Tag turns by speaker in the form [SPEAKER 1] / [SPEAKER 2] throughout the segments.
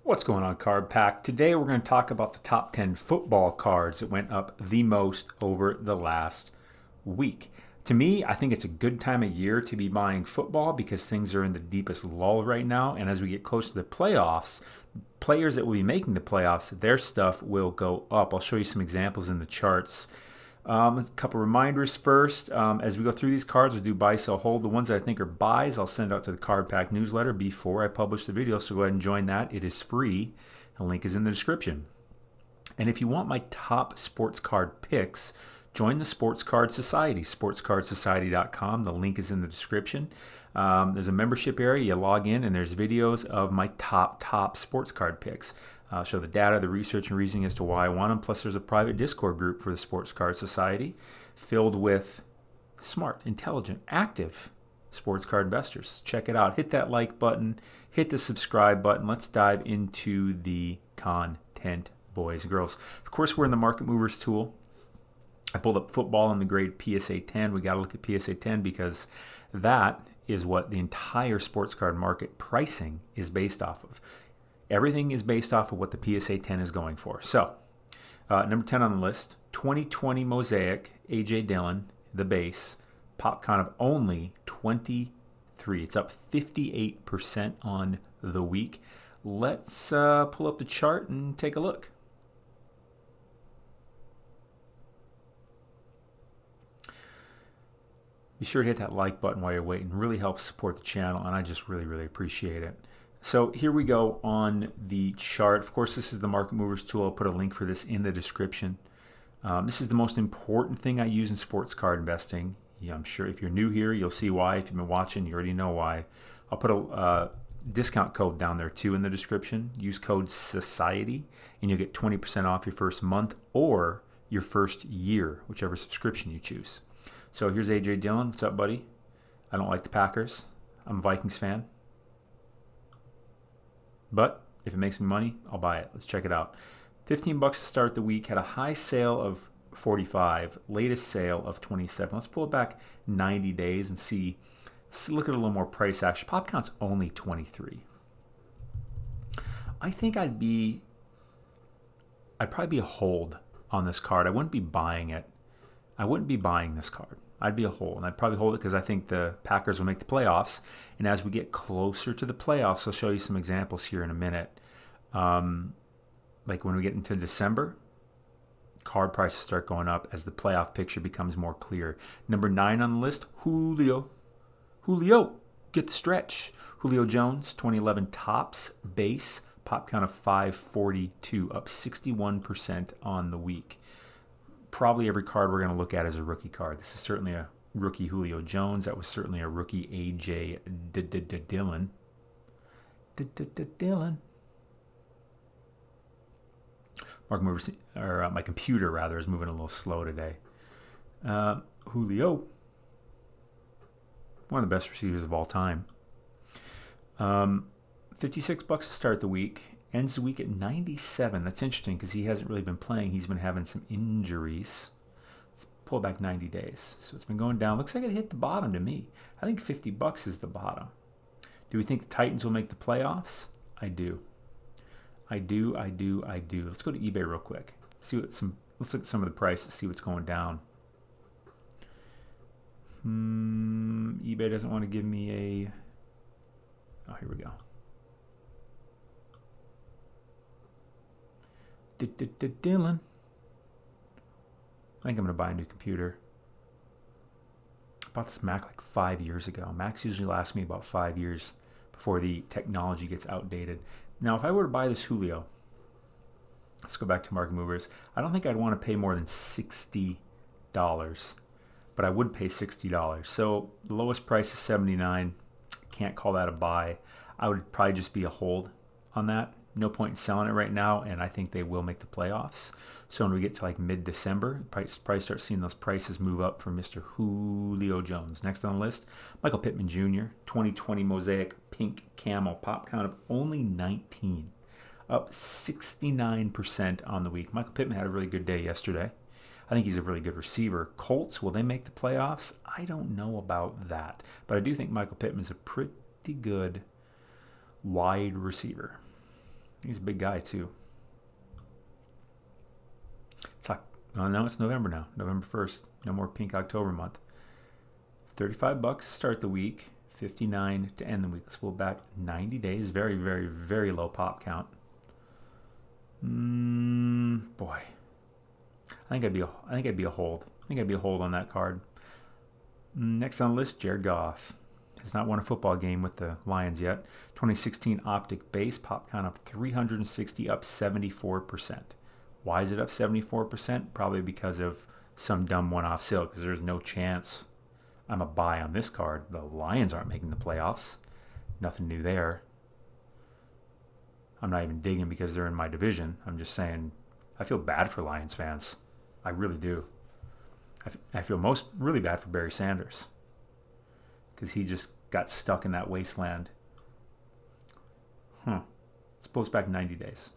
[SPEAKER 1] What's going on, Card Pack? Today we're going to talk about the top 10 football cards that went up the most over the last week. To me, I think it's a good time of year to be buying football because things are in the deepest lull right now. And as we get close to the playoffs, players that will be making the playoffs, their stuff will go up. I'll show you some examples in the charts. A couple reminders first. As we go through these cards, we'll do buy, sell, hold. The ones that I think are buys, I'll send out to the Card Pack newsletter before I publish the video. So go ahead and join that. It is free. The link is in the description. And if you want my top sports card picks, join the Sports Card Society, sportscardsociety.com. The link is in the description. There's a membership area. You log in, and there's videos of my top sports card picks. I'll show the data, the research, and reasoning as to why I want them. Plus, there's a private Discord group for the Sports Card Society filled with smart, intelligent, active sports card investors. Check it out. Hit that like button. Hit the subscribe button. Let's dive into the content, boys and girls. Of course, we're in the Market Movers tool. I pulled up football in the grade PSA 10. We got to look at PSA 10 because that is what the entire sports card market pricing is based off of. Everything is based off of what the PSA 10 is going for. So, number 10 on the list, 2020 Mosaic Aj Dillon, the base, pop count of only 23. It's up 58% on the week. Let's pull up the chart and take a look. Be sure to hit that like button while you're waiting. It really helps support the channel, and I just really appreciate it. So here we go on the chart. Of course, this is the Market Movers tool. I'll put a link for this in the description. This is the most important thing I use in sports card investing. Yeah, I'm sure if you're new here, you'll see why. If you've been watching, you already know why. I'll put a discount code down there too in the description. Use code SOCIETY, and you'll get 20% off your first month or your first year, whichever subscription you choose. So here's Aj Dillon. What's up, buddy? I don't like the Packers. I'm a Vikings fan. But if it makes me money, I'll buy it. Let's check it out. $15 to start the week. Had a high sale of 45. Latest sale of 27. Let's pull it back 90 days and see. Let's look at a little more price action. Pop count's only 23. I think I'd probably be a hold on this card. I wouldn't be buying it. I wouldn't be buying this card. I'd be a hold, and I'd probably hold it because I think the Packers will make the playoffs. And as we get closer to the playoffs, I'll show you some examples here in a minute. Like when we get into December, card prices start going up as the playoff picture becomes more clear. Number 9 on the list, Julio, get the stretch. Julio Jones, 2011 Topps base, pop count of 542, up 61% on the week. Probably every card we're going to look at is a rookie card. This is certainly a rookie Julio Jones. That was certainly a rookie Aj Dillon. My computer rather is moving a little slow today. Julio, one of the best receivers of all time. $56 to start the week. Ends the week at 97. That's interesting because he hasn't really been playing. He's been having some injuries. Let's pull back 90 days. So it's been going down. Looks like it hit the bottom to me. I think $50 is the bottom. Do we think the Titans will make the playoffs? I do. I do. Let's go to eBay real quick. Let's look at some of the prices, see what's going down. eBay doesn't want to give me a... Oh, here we go. Dillon. I think I'm going to buy a new computer. I bought this Mac like 5 years ago. Macs usually last me about 5 years before the technology gets outdated. Now, if I were to buy this Julio, let's go back to Market Movers. I don't think I'd want to pay more than $60, but I would pay $60. So the lowest price is $79. Can't call that a buy. I would probably just be a hold on that. No point in selling it right now, and I think they will make the playoffs. So when we get to like mid-December, probably start seeing those prices move up for Mr. Julio Jones. Next on the list, Michael Pittman Jr., 2020 Mosaic Pink Camel, pop count of only 19, up 69% on the week. Michael Pittman had a really good day yesterday. I think he's a really good receiver. Colts, will they make the playoffs? I don't know about that, but I do think Michael Pittman's a pretty good wide receiver. He's a big guy too. It's like, oh no, it's November now. November 1st. No more pink October month. $35 to start the week. $59 to end the week. Let's pull back 90 days. Very, very, very low pop count. Boy. I think I'd be a hold. I think I'd be a hold on that card. Next on the list, Jared Goff. Has not won a football game with the Lions yet. 2016 Optic base, pop count of 360, up 74%. Why is it up 74%? Probably because of some dumb one-off sale, because there's no chance I'm a buy on this card. The Lions aren't making the playoffs. Nothing new there. I'm not even digging because they're in my division. I'm just saying I feel bad for Lions fans. I really do. I feel really bad for Barry Sanders because he just got stuck in that wasteland. Let's pull us back 90 days.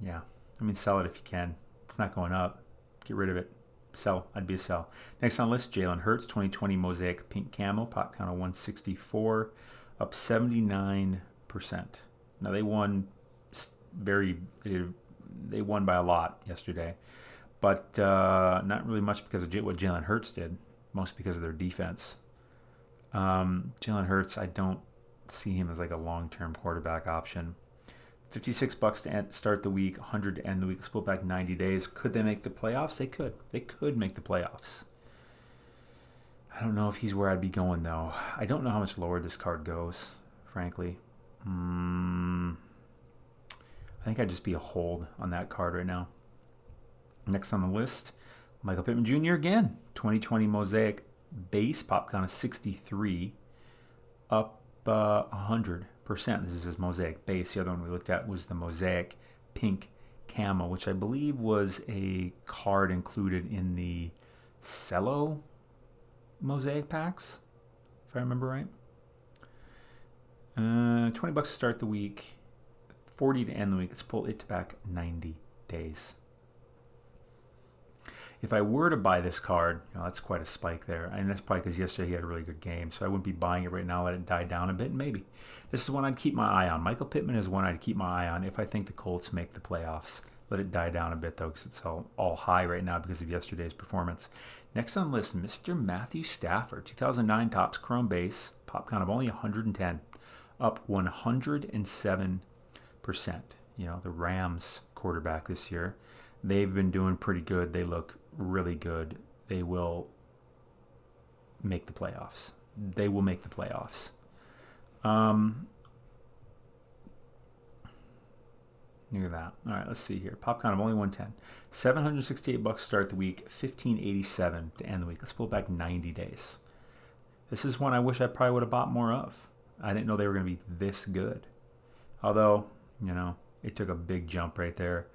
[SPEAKER 1] Yeah. I mean, sell it if you can. It's not going up. Get rid of it. Sell. I'd be a sell. Next on the list, Jalen Hurts, 2020 Mosaic Pink Camo, pop count of 164, up 79%. Now they won they won by a lot yesterday, but not really much because of what Jalen Hurts did, most because of their defense. Jalen Hurts, I don't see him as like a long-term quarterback option. $56 to start the week, $100 to end the week. Split back 90 days. Could they make the playoffs? They could. They could make the playoffs. I don't know if he's where I'd be going, though. I don't know how much lower this card goes, frankly. I think I'd just be a hold on that card right now. Next on the list, Michael Pittman Jr. again. 2020 Mosaic base, pop count of 63, up 100%. This is his Mosaic base. The other one we looked at was the Mosaic Pink Camo, which I believe was a card included in the Cello Mosaic packs, if I remember right. $20 to start the week, $40 to end the week. Let's pull it back 90 days. If I were to buy this card, that's quite a spike there. And that's probably because yesterday he had a really good game. So I wouldn't be buying it right now, let it die down a bit. Maybe. This is one I'd keep my eye on. Michael Pittman is one I'd keep my eye on if I think the Colts make the playoffs. Let it die down a bit, though, because it's all high right now because of yesterday's performance. Next on the list, Mr. Matthew Stafford. 2009 Topps Chrome base. Pop count of only 110. Up 107%. The Rams quarterback this year. They've been doing pretty good. They look really good. They will make the playoffs. Look at that. All right, let's see here. Pop count of only 110. $768 start the week. $1587 to end the week. Let's pull it back 90 days. This is one I wish I probably would have bought more of. I didn't know they were going to be this good. Although, it took a big jump right there.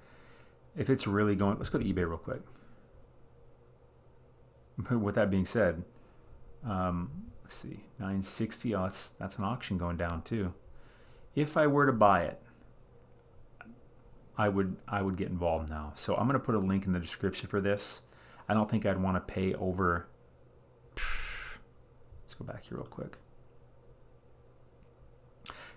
[SPEAKER 1] If it's really going, let's go to eBay real quick. With that being said, let's see, 960. Oh, that's an auction going down too. If I were to buy it, I would get involved now. So I'm going to put a link in the description for this. I don't think I'd want to pay over. Let's go back here real quick.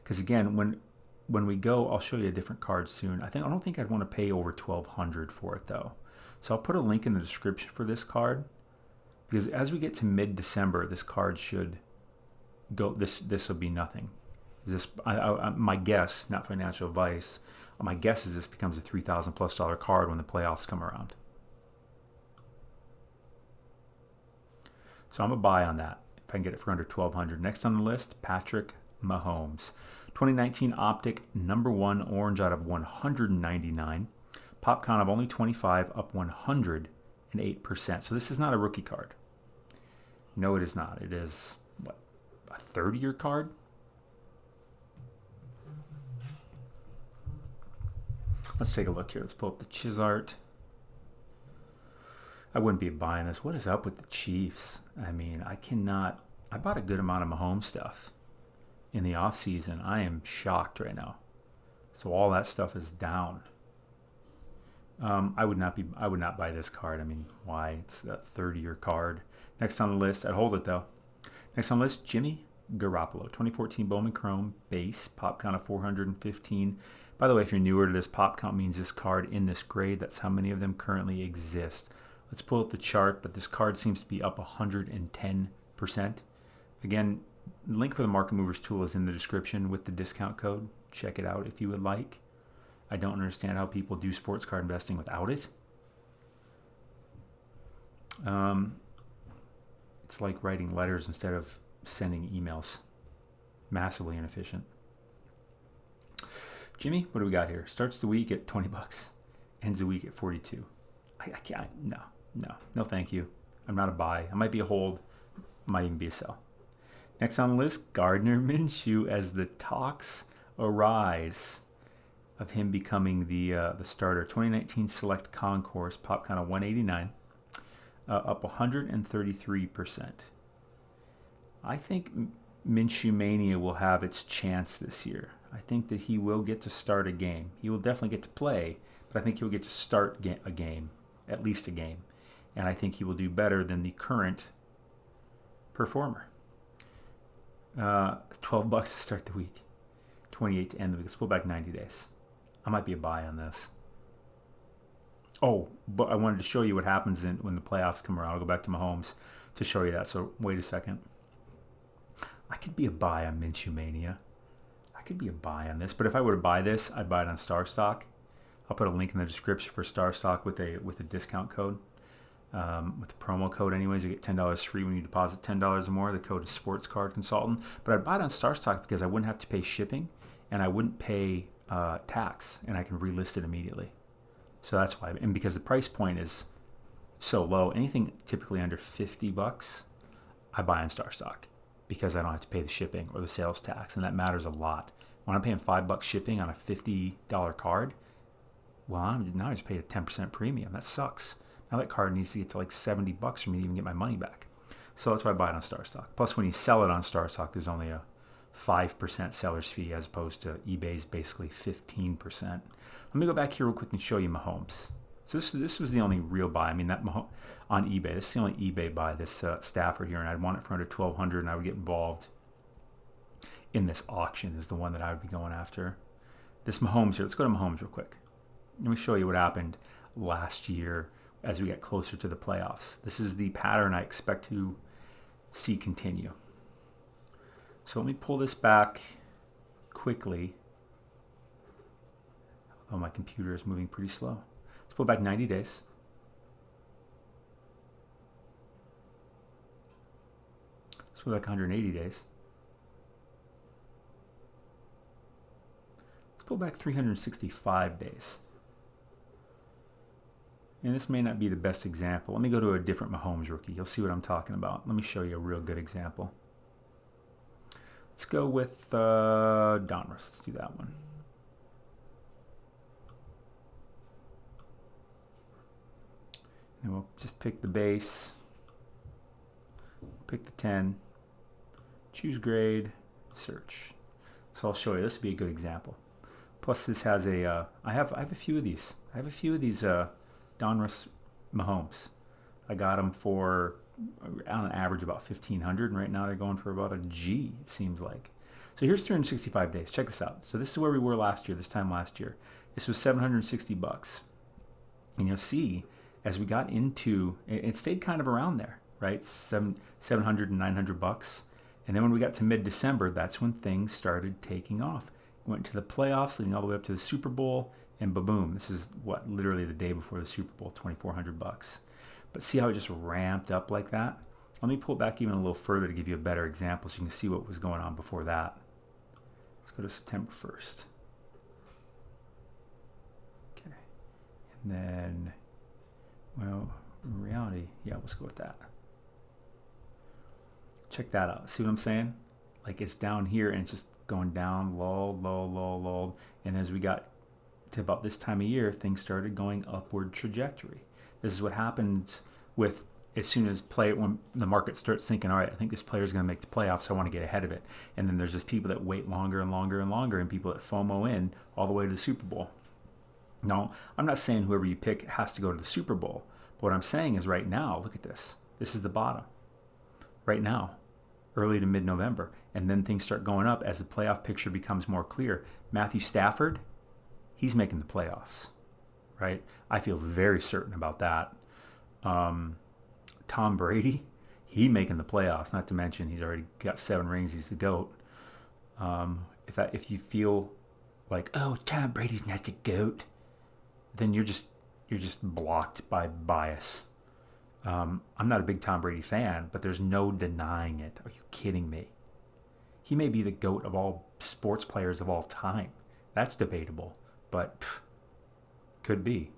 [SPEAKER 1] Because again, when we go, I'll show you a different card soon. I don't think I'd want to pay over $1,200 for it though. So I'll put a link in the description for this card, because as we get to mid-December, this card should go. This will be nothing. My guess, not financial advice. My guess is this becomes a $3,000+ card when the playoffs come around. So I'm a buy on that if I can get it for under $1,200. Next on the list, Patrick Mahomes. 2019 Optic #1 orange out of 199. Pop count of only 25, up 108%. So this is not a rookie card. No, it is not. It is, a 30-year card? Let's take a look here. Let's pull up the Chizart. I wouldn't be buying this. What is up with the Chiefs? I mean, I bought a good amount of Mahomes stuff in the off season. I am shocked right now. So all that stuff is down. I would not buy this card. I mean, why? It's a 30-year card. Next on the list, I'd hold it though. Next on the list, Jimmy Garoppolo. 2014 Bowman Chrome base, pop count of 415. By the way, if you're newer to this, pop count means this card in this grade. That's how many of them currently exist. Let's pull up the chart, but this card seems to be up 110%. Again, link for the Market Movers tool is in the description with the discount code. Check it out if you would like. I don't understand how people do sports card investing without it. It's like writing letters instead of sending emails. Massively inefficient. Jimmy, what do we got here? Starts the week at $20, ends the week at 42. I can't. No, thank you. I'm not a buy. I might be a hold. Might even be a sell. Next on the list, Gardner Minshew, as the talks arise of him becoming the starter. 2019 Select Concourse, pop count of 189, up 133%. I think Minshew Mania will have its chance this year. I think that he will get to start a game. He will definitely get to play, but I think he'll get to start a game, at least a game. And I think he will do better than the current performer. $12 to start the week, 28 to end the week. Let's pull back 90 days. I might be a buy on this. Oh, but I wanted to show you what happens when the playoffs come around. I'll go back to Mahomes to show you that. So wait a second. I could be a buy on Minshew Mania. I could be a buy on this. But if I were to buy this, I'd buy it on StarStock. I'll put a link in the description for StarStock with a discount code. With the promo code anyways, you get $10 free when you deposit $10 or more. The code is SportsCardConsultant. But I'd buy it on StarStock because I wouldn't have to pay shipping and I wouldn't pay tax, and I can relist it immediately. So that's why. And because the price point is so low, anything typically under $50, I buy on StarStock because I don't have to pay the shipping or the sales tax, and that matters a lot. When I'm paying $5 shipping on a $50 card, well, now I just paid a 10% premium. That sucks. Now that card needs to get to like $70 for me to even get my money back. So that's why I buy it on StarStock. Plus, when you sell it on StarStock, there's only a 5% seller's fee as opposed to eBay's basically 15%. Let me go back here real quick and show you Mahomes. So this was the only real buy. I mean, that on eBay. This is the only eBay buy, this Stafford here, and I'd want it for under $1,200, and I would get involved in this auction is the one that I would be going after. This Mahomes here. Let's go to Mahomes real quick. Let me show you what happened last year as we get closer to the playoffs. This is the pattern I expect to see continue. So let me pull this back quickly. Oh, my computer is moving pretty slow. Let's pull back 90 days. Let's pull back 180 days. Let's pull back 365 days. And this may not be the best example. Let me go to a different Mahomes rookie. You'll see what I'm talking about. Let me show you a real good example. Let's go with Donruss. Let's do that one. And we'll just pick the base, pick the 10, choose grade, search. So I'll show you. This would be a good example. Plus, this has a. I have a few of these. I have a few of these Donruss Mahomes. I got them for on average about $1,500, and right now they're going for about a G, it seems like. So here's 365 days. Check this out. So this is where we were last year, this time last year. This was $760. And you'll see as we got into, it stayed kind of around there, right? $700 and $900. And then when we got to mid-December, that's when things started taking off. Went to the playoffs, leading all the way up to the Super Bowl, and ba-boom. This is what, literally the day before the Super Bowl, $2,400. But see how it just ramped up like that? Let me pull it back even a little further to give you a better example so you can see what was going on before that. Let's go to September 1st. Okay. And then, well, in reality, yeah, let's go with that. Check that out. See what I'm saying? Like it's down here and it's just going down, lulled. And as we got to about this time of year, things started going upward trajectory. This is what happens with as soon as when the market starts thinking, all right, I think this player is going to make the playoffs, so I want to get ahead of it. And then there's just people that wait longer and longer and longer, and people that FOMO in all the way to the Super Bowl. Now, I'm not saying whoever you pick has to go to the Super Bowl. But what I'm saying is right now, look at this. This is the bottom. Right now, early to mid-November. and then things start going up as the playoff picture becomes more clear. Matthew Stafford, he's making the playoffs, right? I feel very certain about that. Tom Brady, he making the playoffs. Not to mention he's already got 7 rings. He's the GOAT. If you feel like, oh, Tom Brady's not the GOAT, then you're just blocked by bias. I'm not a big Tom Brady fan, but there's no denying it. Are you kidding me? He may be the GOAT of all sports players of all time. That's debatable, but could be.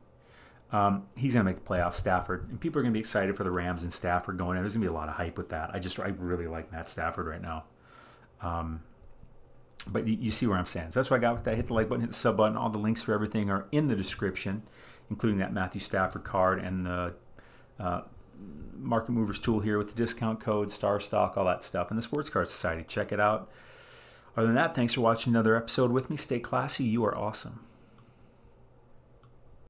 [SPEAKER 1] He's going to make the playoffs, Stafford. And people are going to be excited for the Rams and Stafford going in. There's going to be a lot of hype with that. I really like Matt Stafford right now. But you see where I'm saying. So that's what I got with that. Hit the like button, hit the sub button. All the links for everything are in the description, including that Matthew Stafford card and the Market Movers tool here with the discount code, StarStock, all that stuff, and the Sports Card Society. Check it out. Other than that, thanks for watching another episode with me. Stay classy. You are awesome.